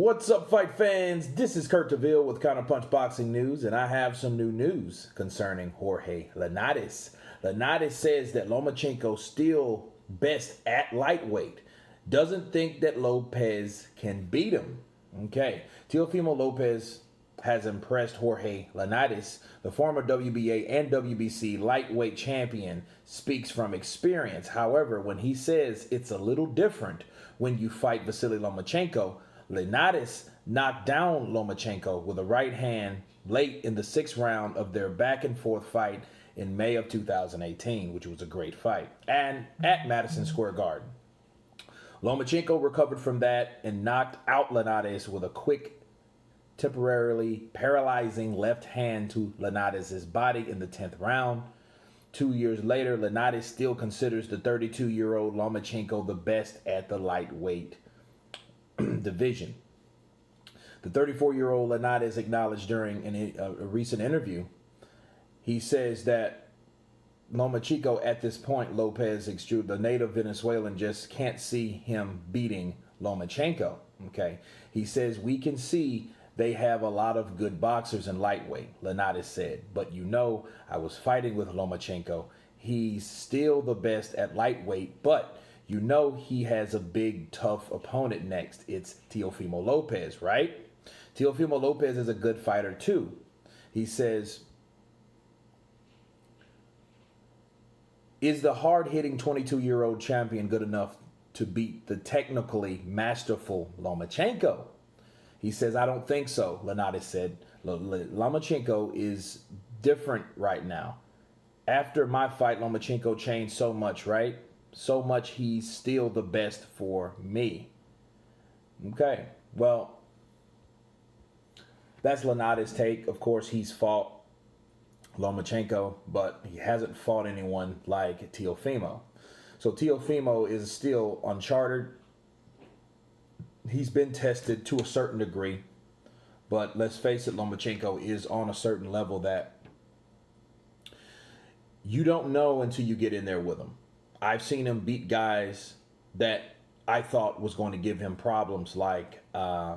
What's up, fight fans? This is Kurt DeVille with Counterpunch Boxing News, and I have some new news concerning Jorge Linares. Linares says that Lomachenko still best at lightweight. Doesn't think that Lopez can beat him. Okay. Teofimo Lopez has impressed Jorge Linares. The former WBA and WBC lightweight champion speaks from experience. However, when he says it's a little different when you fight Vasily Lomachenko, Linares knocked down Lomachenko with a right hand late in the 6th round of their back and forth fight in May of 2018, which was a great fight, and at Madison Square Garden. Lomachenko recovered from that and knocked out Linares with a quick, temporarily paralyzing left hand to Linares' body in the 10th round. 2 years later, Linares still considers the 32-year-old Lomachenko the best at the lightweight division. The 34-year-old Linares acknowledged during a recent interview, he says that Lomachenko at this point, Lopez, the native Venezuelan, just can't see him beating Lomachenko. Okay, he says we can see they have a lot of good boxers in lightweight, Linares said. But I was fighting with Lomachenko. He's still the best at lightweight, but he has a big, tough opponent next. It's Teofimo Lopez, right? Teofimo Lopez is a good fighter too. He says, is the hard-hitting 22-year-old champion good enough to beat the technically masterful Lomachenko? He says, I don't think so, Linares said. Lomachenko is different right now. After my fight, Lomachenko changed so much, right? So much he's still the best for me. Okay, well, that's Linares' take. Of course, he's fought Lomachenko, but he hasn't fought anyone like Teofimo. So Teofimo is still uncharted. He's been tested to a certain degree, but let's face it, Lomachenko is on a certain level that you don't know until you get in there with him. I've seen him beat guys that I thought was going to give him problems, like Guillermo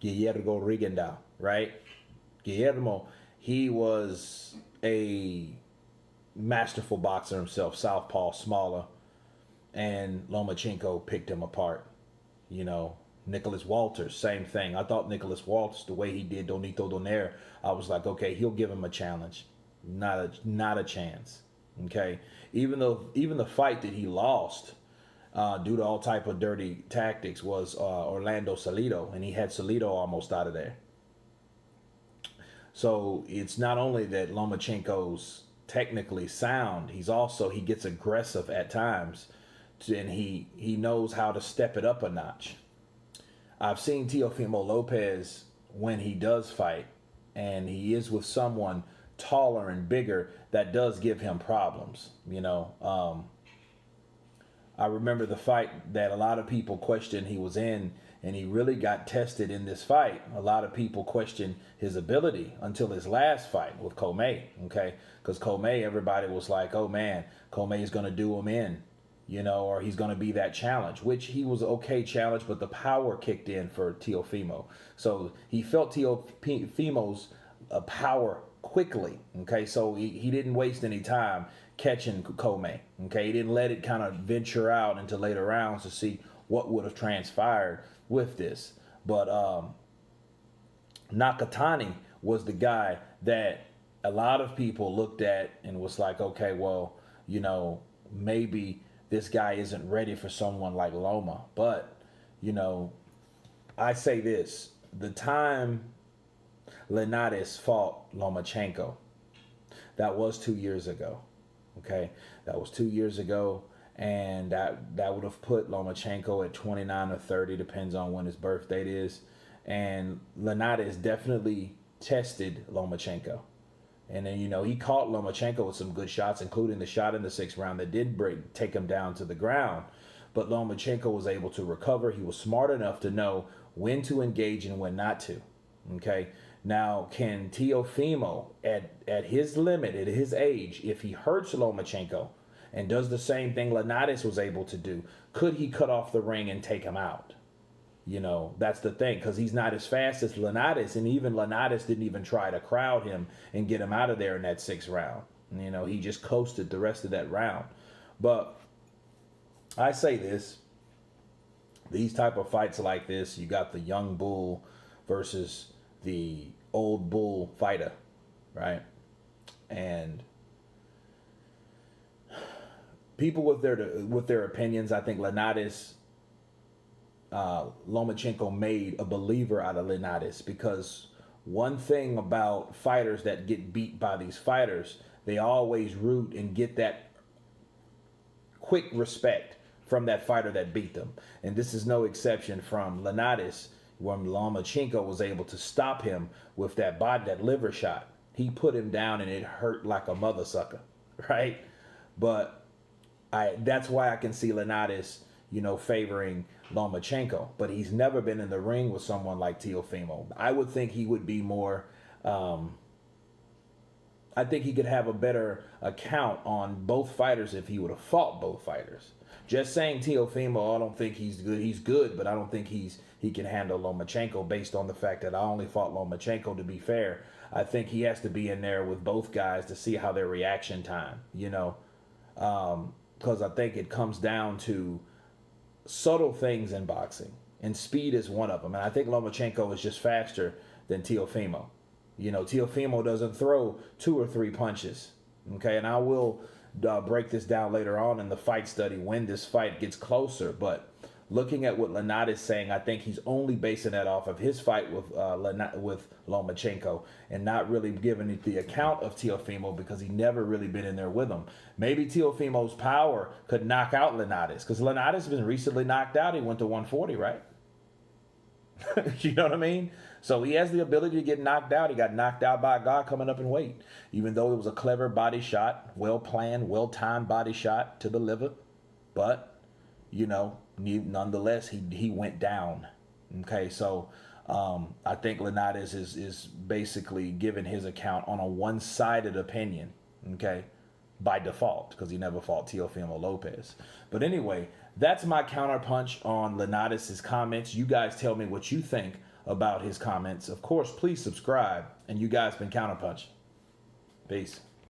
Rigondeaux, right? Guillermo, he was a masterful boxer himself, southpaw, smaller, and Lomachenko picked him apart. Nicholas Walters, same thing. I thought Nicholas Walters, the way he did Donito Donaire, I was like, okay, he'll give him a challenge. Not a chance. Okay, even the fight that he lost due to all type of dirty tactics was Orlando Salido, and he had Salido almost out of there. So it's not only that Lomachenko's technically sound, he gets aggressive at times, and he knows how to step it up a notch. I've seen Teofimo Lopez when he does fight, and he is with someone taller and bigger, that does give him problems. I remember the fight that a lot of people questioned he was in, and he really got tested in this fight. A lot of people questioned his ability until his last fight with Comey, okay? Because Comey, everybody was like, oh man, Comey is going to do him in, or he's going to be that challenge, which he was an okay challenge, but the power kicked in for Teofimo. So he felt Teofimo's power quickly, okay? So he didn't waste any time catching Comey, okay? He didn't let it kind of venture out into later rounds to see what would have transpired with this. But Nakatani was the guy that a lot of people looked at and was like, okay, well, maybe this guy isn't ready for someone like Loma. But, I say this, the time Linares fought Lomachenko, that was 2 years ago. Okay, that was 2 years ago, and that would have put Lomachenko at 29 or 30, depends on when his birth date is. And Linares definitely tested Lomachenko, and then he caught Lomachenko with some good shots, including the shot in the 6th round that did take him down to the ground. But Lomachenko was able to recover. He was smart enough to know when to engage and when not to. Okay. Now, can Teofimo, at his limit, at his age, if he hurts Lomachenko and does the same thing Linares was able to do, could he cut off the ring and take him out? That's the thing, because he's not as fast as Linares, and even Linares didn't even try to crowd him and get him out of there in that 6th round. He just coasted the rest of that round. But I say this, these type of fights like this, you got the young bull versus the old bull fighter, right? And people with their opinions, I think Lomachenko made a believer out of Linares, because one thing about fighters that get beat by these fighters, they always root and get that quick respect from that fighter that beat them. And this is no exception from Linares, when Lomachenko was able to stop him with that liver shot. He put him down and it hurt like a mother sucker, right? But that's why I can see Linares, favoring Lomachenko. But he's never been in the ring with someone like Teofimo. I would think he would be more... I think he could have a better account on both fighters if he would have fought both fighters. Just saying Teofimo, I don't think he's good. He's good, but I don't think he can handle Lomachenko, based on the fact that I only fought Lomachenko, to be fair. I think he has to be in there with both guys to see how their reaction time, because I think it comes down to subtle things in boxing, and speed is one of them. And I think Lomachenko is just faster than Teofimo. Teofimo doesn't throw 2 or 3 punches. Okay, and I will break this down later on in the fight study when this fight gets closer. But looking at what Linares is saying, I think he's only basing that off of his fight with Lomachenko, and not really giving it the account of Teofimo, because he never really been in there with him. Maybe Teofimo's power could knock out Linares, because Linares has been recently knocked out. He went to 140, right? You know what I mean? So he has the ability to get knocked out. He got knocked out by a guy coming up in weight, even though it was a clever body shot, well-planned, well-timed body shot to the liver. But, nonetheless, he went down. Okay, so I think Linares is basically giving his account on a one-sided opinion, okay, by default, because he never fought Teofimo Lopez. But anyway, that's my counterpunch on Linares' comments. You guys tell me what you think about his comments. Of course, please subscribe. And you guys been Counterpunch. Peace.